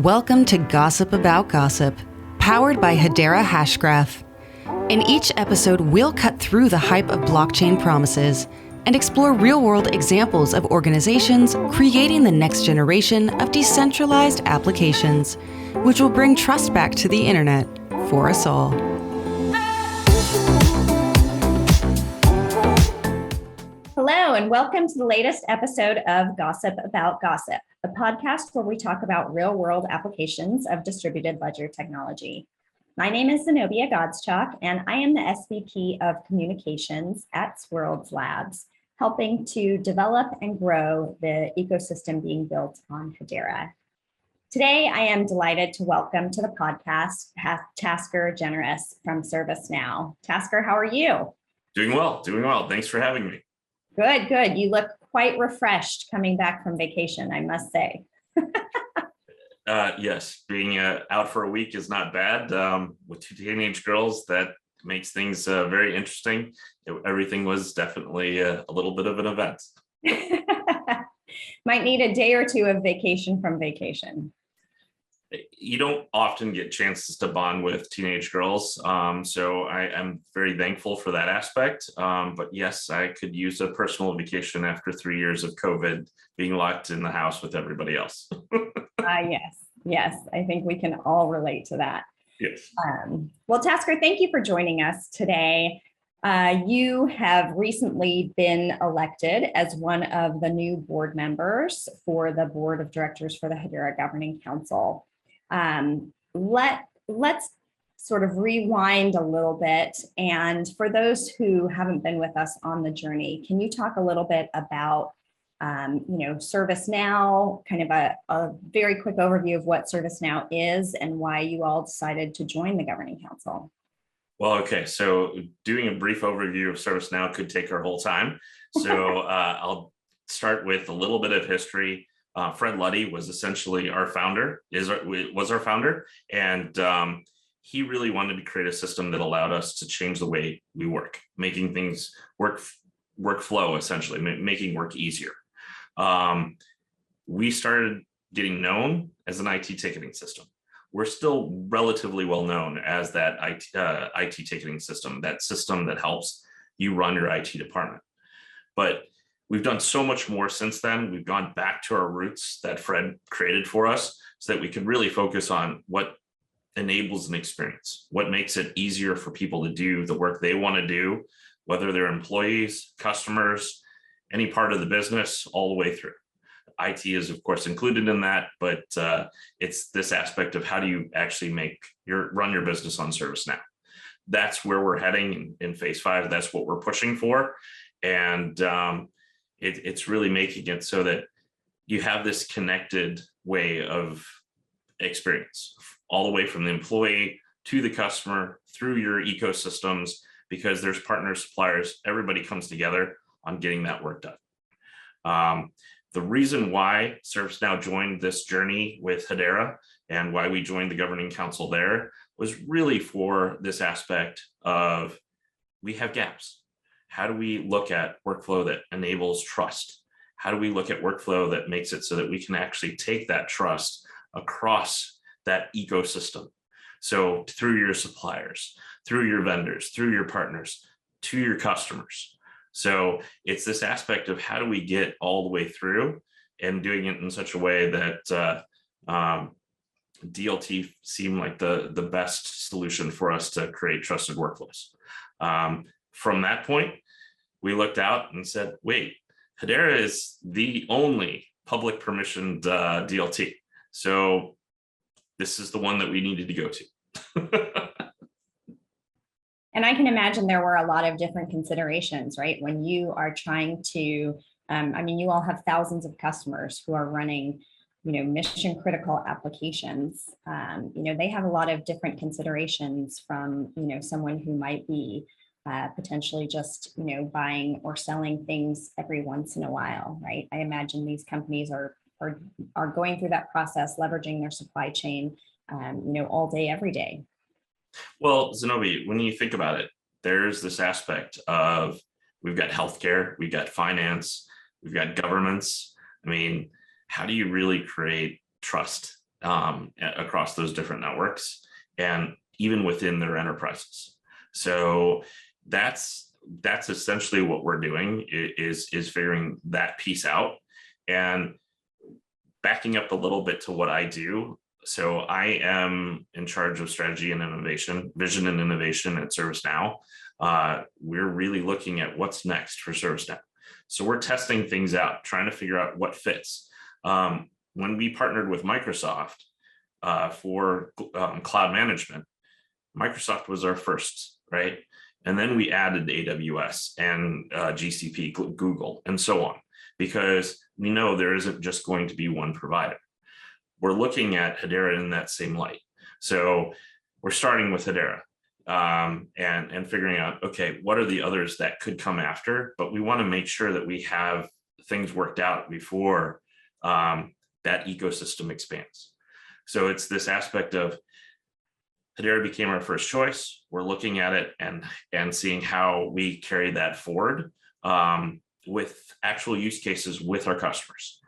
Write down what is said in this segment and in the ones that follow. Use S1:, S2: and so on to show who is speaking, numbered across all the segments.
S1: Welcome to Gossip About Gossip, powered by Hedera Hashgraph. In each episode, we'll cut through the hype of blockchain promises and explore real-world examples of organizations creating the next generation of decentralized applications, which will bring trust back to the internet for us all.
S2: Hello, and welcome to the latest episode of Gossip About Gossip, the podcast where we talk about real-world applications of distributed ledger technology. My name is Zenobia Godschalk, and I am the SVP of Communications at Swirlds Labs, helping to develop and grow the ecosystem being built on Hedera. Today, I am delighted to welcome to the podcast Tasker Generes from ServiceNow. Tasker, how are you?
S3: Doing well. Thanks for having me.
S2: Good. You look quite refreshed coming back from vacation, I must say.
S3: Yes, being out for a week is not bad. With two teenage girls, that makes things very interesting. Everything was definitely a little bit of an event.
S2: Might need a day or two of vacation from vacation.
S3: You don't often get chances to bond with teenage girls, so I am very thankful for that aspect. But yes, I could use a personal vacation after 3 years of COVID being locked in the house with everybody else.
S2: Yes, I think we can all relate to that.
S3: Yes.
S2: Well, Tasker, thank you for joining us today. You have recently been elected as one of the new board members for the board of directors for the Hedera Governing Council. Let's sort of rewind a little bit. And for those who haven't been with us on the journey, can you talk a little bit about, ServiceNow, kind of a very quick overview of what ServiceNow is and why you all decided to join the Governing Council?
S3: Well, okay. So doing a brief overview of ServiceNow could take our whole time. So I'll start with a little bit of history. Fred Luddy was essentially our founder, was our founder, and he really wanted to create a system that allowed us to change the way we work, making things workflow, essentially, making work easier. We started getting known as an IT ticketing system. We're still relatively well known as that IT ticketing system, that system that helps you run your IT department. But we've done so much more since then. We've gone back to our roots that Fred created for us so that we can really focus on what enables an experience, what makes it easier for people to do the work they want to do, whether they're employees, customers, any part of the business, all the way through. IT is, of course, included in that, but it's this aspect of how do you actually run your business on ServiceNow. That's where we're heading in phase 5. That's what we're pushing for. And it's really making it so that you have this connected way of experience all the way from the employee to the customer through your ecosystems, because there's partners, suppliers, everybody comes together on getting that work done. The reason why ServiceNow joined this journey with Hedera and why we joined the governing council there was really for this aspect of we have gaps. How do we look at workflow that enables trust? How do we look at workflow that makes it so that we can actually take that trust across that ecosystem? So through your suppliers, through your vendors, through your partners, to your customers. So it's this aspect of how do we get all the way through and doing it in such a way that DLT seemed like the best solution for us to create trusted workflows. From that point, we looked out and said, wait, Hedera is the only public permissioned DLT. So this is the one that we needed to go to.
S2: And I can imagine there were a lot of different considerations, right? When you are trying to, you all have thousands of customers who are running, mission critical applications. They have a lot of different considerations from, someone who might be potentially just, buying or selling things every once in a while, right? I imagine these companies are going through that process, leveraging their supply chain, all day, every day.
S3: Well, Zenobia, when you think about it, there's this aspect of we've got healthcare, we've got finance, we've got governments. How do you really create trust across those different networks and even within their enterprises. So that's essentially what we're doing, is figuring that piece out. And backing up a little bit to what I do. So I am in charge of strategy and innovation, vision and innovation at ServiceNow. We're really looking at what's next for ServiceNow. So we're testing things out, trying to figure out what fits. When we partnered with Microsoft for cloud management, Microsoft was our first, right? And then we added AWS and GCP, Google, and so on, because we know there isn't just going to be one provider. We're looking at Hedera in that same light. So we're starting with Hedera and figuring out, okay, what are the others that could come after? But we want to make sure that we have things worked out before that ecosystem expands. So it's this aspect of Hedera became our first choice. We're looking at it and seeing how we carry that forward with actual use cases with our customers.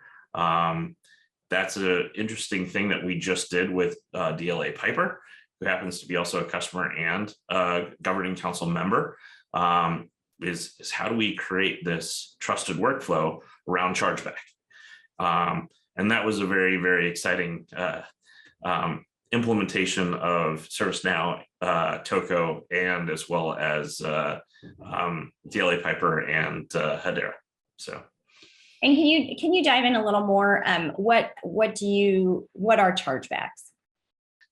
S3: That's an interesting thing that we just did with DLA Piper, who happens to be also a customer and a governing council member, is how do we create this trusted workflow around chargeback? And that was a very, very exciting implementation of ServiceNow, Toco, and as well as DLA Piper and Hedera. So.
S2: And can you dive in a little more? What are chargebacks?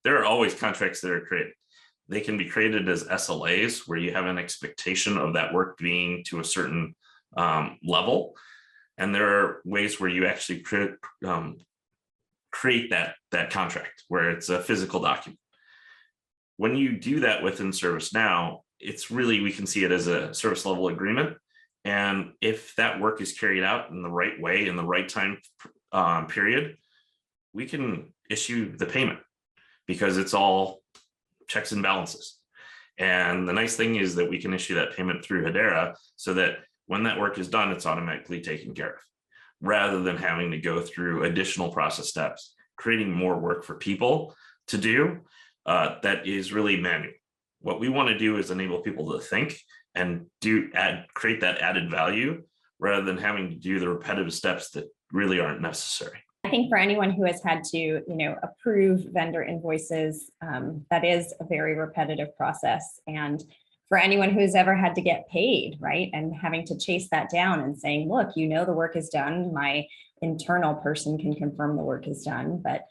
S3: There are always contracts that are created. They can be created as SLAs, where you have an expectation of that work being to a certain level. And there are ways where you actually create that contract, where it's a physical document. When you do that within ServiceNow, it's really, we can see it as a service level agreement. And if that work is carried out in the right way, in the right time period, we can issue the payment because it's all checks and balances. And the nice thing is that we can issue that payment through Hedera so that when that work is done, it's automatically taken care of, rather than having to go through additional process steps, creating more work for people to do that is really manual. What we want to do is enable people to think and create that added value, rather than having to do the repetitive steps that really aren't necessary.
S2: I think for anyone who has had to, approve vendor invoices, that is a very repetitive process. And for anyone who's ever had to get paid, right, and having to chase that down and saying, look, the work is done. My internal person can confirm the work is done, but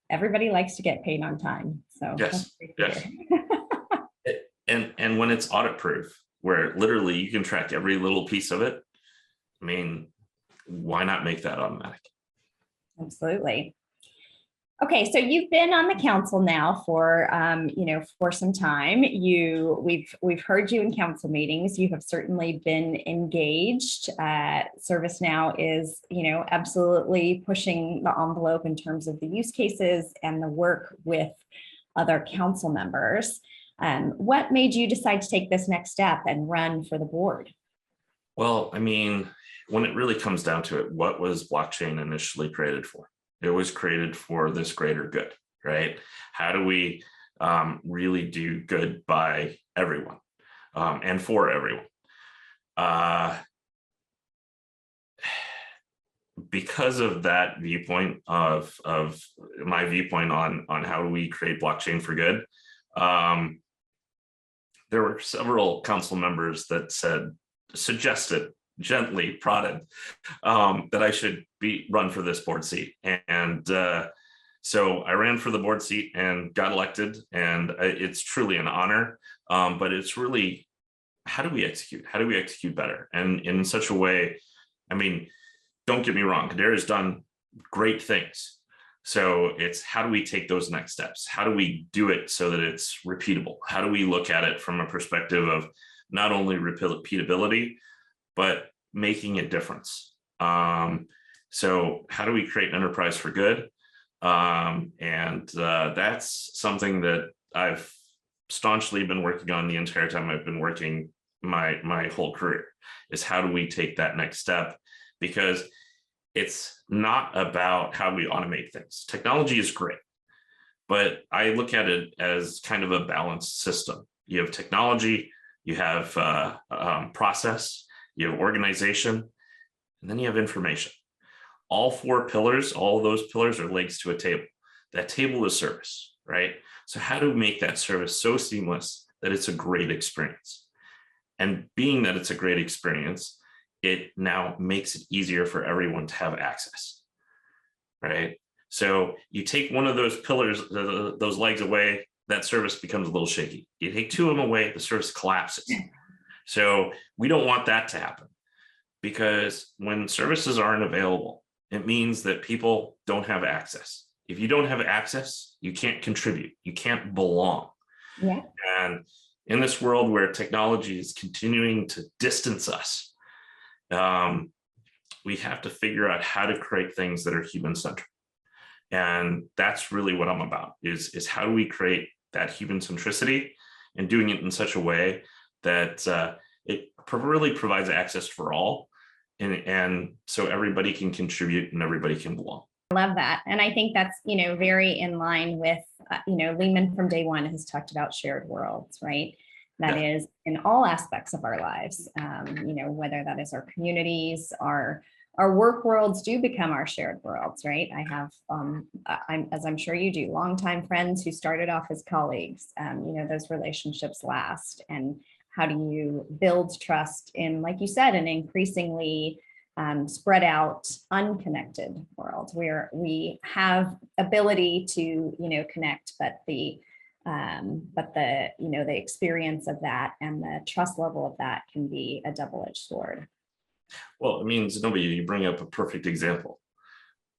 S2: everybody likes to get paid on time. So
S3: yes. And when it's audit proof, where literally you can track every little piece of it, I mean, why not make that automatic?
S2: Absolutely. Okay, so you've been on the council now for some time. We've heard you in council meetings. You have certainly been engaged. ServiceNow is absolutely pushing the envelope in terms of the use cases and the work with other council members. What made you decide to take this next step and run for the board?
S3: Well, I mean, when it really comes down to it, what was blockchain initially created for? It was created for this greater good, right? How do we really do good by everyone and for everyone? Because of that viewpoint of my viewpoint on how do we create blockchain for good, there were several council members that suggested, gently prodded, that I should run for this board seat. And so I ran for the board seat and got elected, and it's truly an honor. But it's really, how do we execute? How do we execute better? And in such a way, I mean, don't get me wrong, Hedera has done great things. So it's how do we take those next steps? How do we do it so that it's repeatable? How do we look at it from a perspective of not only repeatability, but making a difference? So how do we create an enterprise for good? That's something that I've staunchly been working on the entire time I've been working my whole career, is how do we take that next step? Because it's not about how we automate things. Technology is great, but I look at it as kind of a balanced system. You have technology, you have process, you have organization, and then you have information. All four pillars, all those pillars are legs to a table. That table is service, right? So how do we make that service so seamless that it's a great experience? And being that it's a great experience, it now makes it easier for everyone to have access, right? So you take one of those pillars, those legs away, that service becomes a little shaky. You take two of them away, the service collapses. So we don't want that to happen, because when services aren't available, it means that people don't have access. If you don't have access, you can't contribute, you can't belong.
S2: Yeah.
S3: And in this world where technology is continuing to distance us, we have to figure out how to create things that are human-centered. And that's really what I'm about, is how do we create that human centricity and doing it in such a way that it really provides access for all. And so everybody can contribute and everybody can belong.
S2: I love that. And I think that's, very in line with, Lehman from day one has talked about shared worlds, right? That is in all aspects of our lives, whether that is our communities, our work worlds do become our shared worlds, right? I have, as I'm sure you do, longtime friends who started off as colleagues. Those relationships last. And how do you build trust in, like you said, an increasingly spread out, unconnected world where we have ability to, connect, but the experience of that and the trust level of that can be a double-edged sword.
S3: Well, I mean, Zenobia, you bring up a perfect example.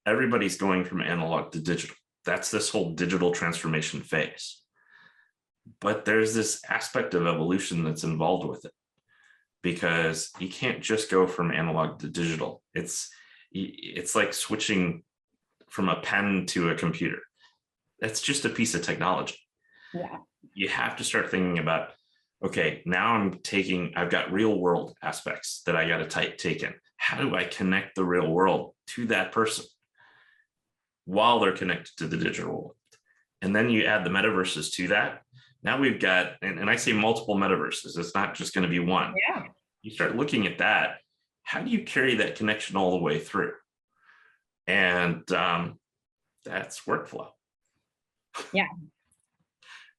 S3: Everybody's going from analog to digital. That's this whole digital transformation phase. But there's this aspect of evolution that's involved with it, because you can't just go from analog to digital. It's like switching from a pen to a computer. That's just a piece of technology.
S2: Yeah.
S3: You have to start thinking about, okay, now I've got real world aspects that I got to take in. How do I connect the real world to that person while they're connected to the digital world? And then you add the metaverses to that. Now we've got, and I say multiple metaverses, it's not just going to be one.
S2: Yeah.
S3: You start looking at that. How do you carry that connection all the way through? And that's workflow.
S2: Yeah.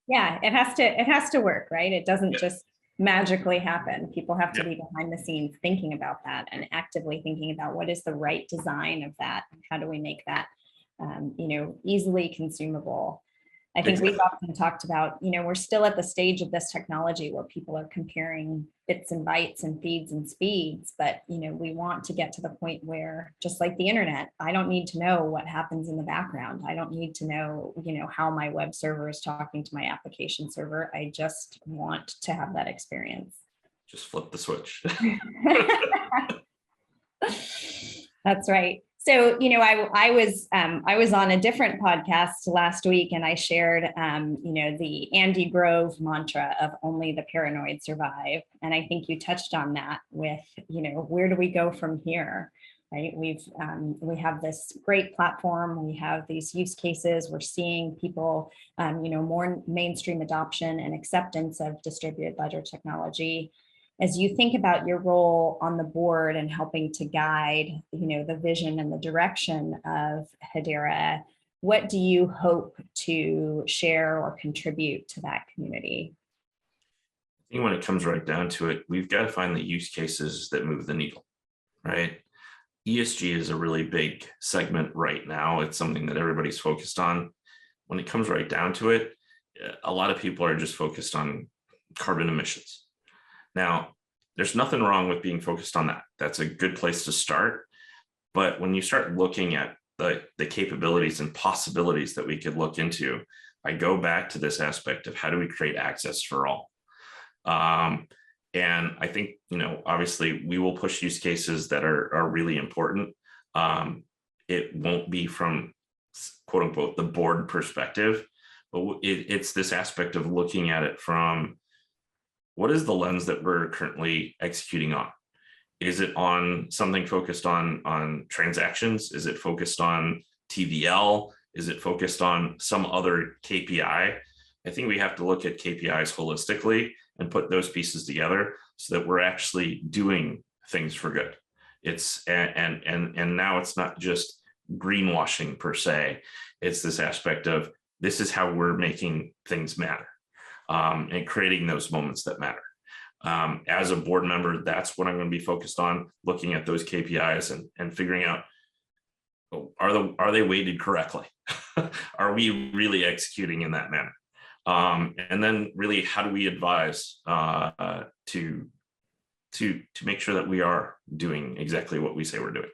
S2: Yeah, it has to work, right? It doesn't just magically happen. People have to be behind the scenes thinking about that and actively thinking about what is the right design of that. And how do we make that, easily consumable? I think we've often talked about, we're still at the stage of this technology where people are comparing bits and bytes and feeds and speeds, but, we want to get to the point where, just like the internet, I don't need to know what happens in the background. I don't need to know, how my web server is talking to my application server. I just want to have that experience.
S3: Just flip the switch.
S2: That's right. So, I was on a different podcast last week, and I shared, the Andy Grove mantra of only the paranoid survive. And I think you touched on that with, where do we go from here? Right. We have this great platform. We have these use cases. We're seeing people, more mainstream adoption and acceptance of distributed ledger technology. As you think about your role on the board and helping to guide, the vision and the direction of Hedera, what do you hope to share or contribute to that community?
S3: I think when it comes right down to it, we've got to find the use cases that move the needle, right? ESG is a really big segment right now. It's something that everybody's focused on. When it comes right down to it, a lot of people are just focused on carbon emissions. Now, there's nothing wrong with being focused on that. That's a good place to start. But when you start looking at the capabilities and possibilities that we could look into, I go back to this aspect of how do we create access for all? And I think, obviously we will push use cases that are really important. It won't be from quote unquote the board perspective, but it's this aspect of looking at it from what is the lens that we're currently executing on? Is it on something focused on transactions? Is it focused on TVL? Is it focused on some other KPI? I think we have to look at KPIs holistically and put those pieces together so that we're actually doing things for good. It's and now it's not just greenwashing per se. It's this aspect of this is how we're making things matter, and creating those moments that matter. As a board member, that's what I'm going to be focused on, looking at those KPIs and figuring out, are they weighted correctly? Are we really executing in that manner? And then really, how do we advise to make sure that we are doing exactly what we say we're doing?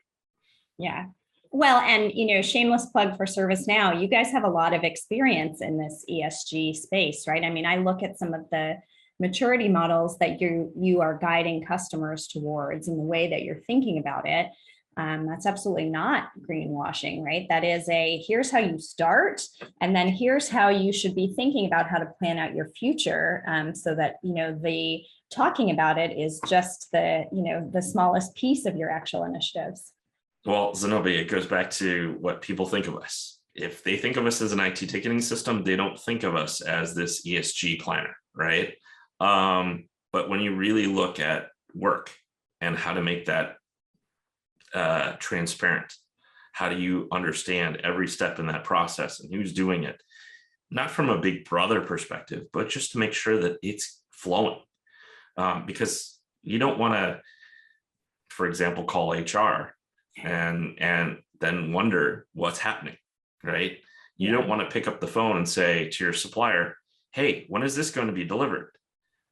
S2: Yeah. Well, and shameless plug for ServiceNow, you guys have a lot of experience in this ESG space, right? I mean, I look at some of the maturity models that you are guiding customers towards and the way that you're thinking about it. That's absolutely not greenwashing, right? That is here's how you start, and then here's how you should be thinking about how to plan out your future, so that the talking about it is just the smallest piece of your actual initiatives.
S3: Well, Zenobia, it goes back to what people think of us. If they think of us as an IT ticketing system, they don't think of us as this ESG planner, right? But when you really look at work and how to make that transparent, how do you understand every step in that process and who's doing it? Not from a big brother perspective, but just to make sure that it's flowing. Because you don't want to, for example, call HR and then wonder what's happening, right? You don't want to pick up the phone and say to your supplier, hey, when is this going to be delivered?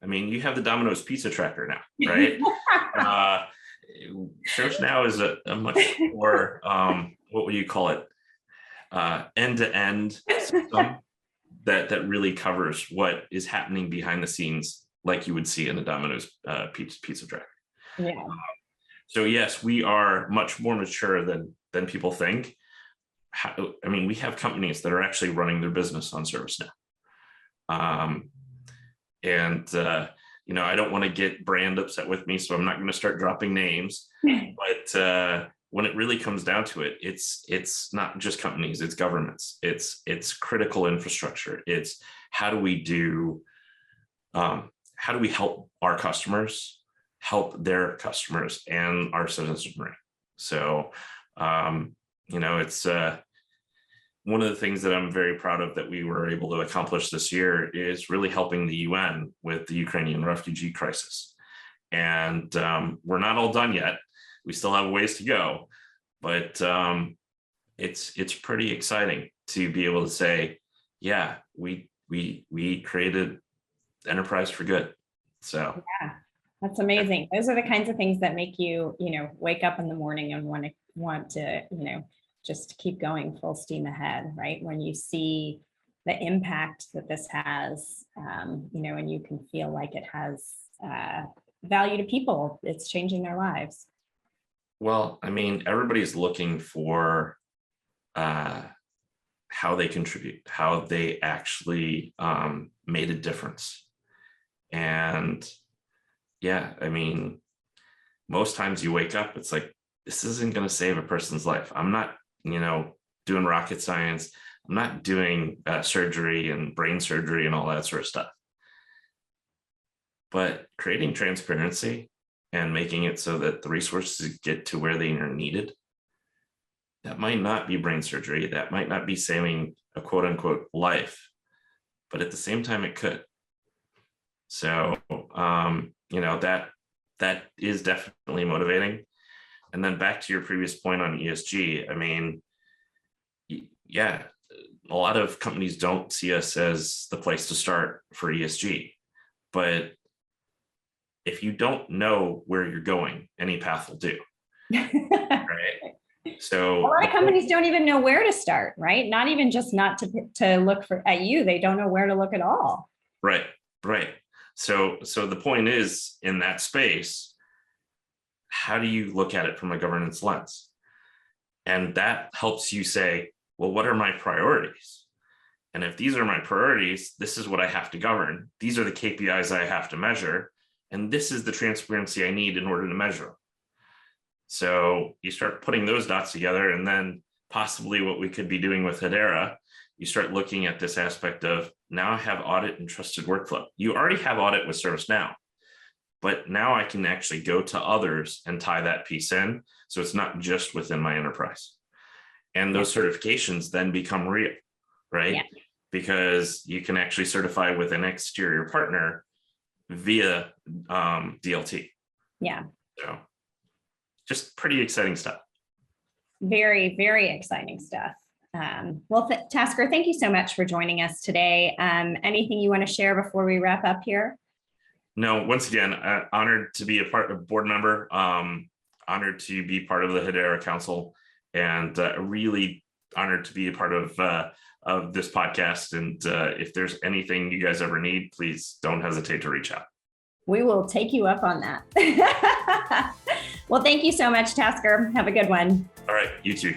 S3: I mean, you have the Domino's pizza tracker now, right? ServiceNow is a much more, what would you call it? End-to-end system that really covers what is happening behind the scenes, like you would see in a Domino's pizza tracker.
S2: Yeah.
S3: So yes, we are much more mature than people think. I mean, we have companies that are actually running their business on ServiceNow. I don't want to get brand upset with me, so I'm not going to start dropping names. But when it really comes down to it, it's not just companies, it's governments, it's critical infrastructure. It's how do we help our customers help their customers and our citizenry. So, it's one of the things that I'm very proud of that we were able to accomplish this year is really helping the UN with the Ukrainian refugee crisis. And we're not all done yet. We still have a ways to go, but it's pretty exciting to be able to say, yeah, we created enterprise for good. So
S2: yeah, that's amazing. Those are the kinds of things that make you, wake up in the morning and want to, just keep going full steam ahead, right? When you see the impact that this has, and you can feel like it has value to people, it's changing their lives.
S3: Well, I mean, everybody's looking for how they contribute, how they actually made a difference. And yeah, I mean, most times you wake up, it's like, this isn't going to save a person's life. I'm not, doing rocket science. I'm not doing surgery and brain surgery and all that sort of stuff. But creating transparency and making it so that the resources get to where they are needed, that might not be brain surgery. That might not be saving a quote unquote life, but at the same time, it could. So, that is definitely motivating. And then back to your previous point on ESG, I mean, yeah, a lot of companies don't see us as the place to start for ESG, but if you don't know where you're going, any path will do. Right. So
S2: a lot of companies don't even know where to start, right? Not even just not to look at you. They don't know where to look at all.
S3: Right. So the point is, in that space, how do you look at it from a governance lens? And that helps you say, well, what are my priorities? And if these are my priorities, this is what I have to govern. These are the KPIs I have to measure. And this is the transparency I need in order to measure them. So you start putting those dots together, and then possibly what we could be doing with Hedera, you start looking at this aspect of, now I have audit and trusted workflow. You already have audit with ServiceNow, but now I can actually go to others and tie that piece in. So it's not just within my enterprise. And those certifications then become real, right?
S2: Yeah.
S3: Because you can actually certify with an exterior partner via DLT.
S2: Yeah.
S3: So just pretty exciting stuff.
S2: Very, very exciting stuff. Well, Tasker, thank you so much for joining us today. Anything you want to share before we wrap up here?
S3: No, once again, honored to be a board member, honored to be part of the Hedera Council, and really honored to be a part of this podcast. And if there's anything you guys ever need, please don't hesitate to reach out.
S2: We will take you up on that. Well, thank you so much, Tasker. Have a good one.
S3: All right, you too.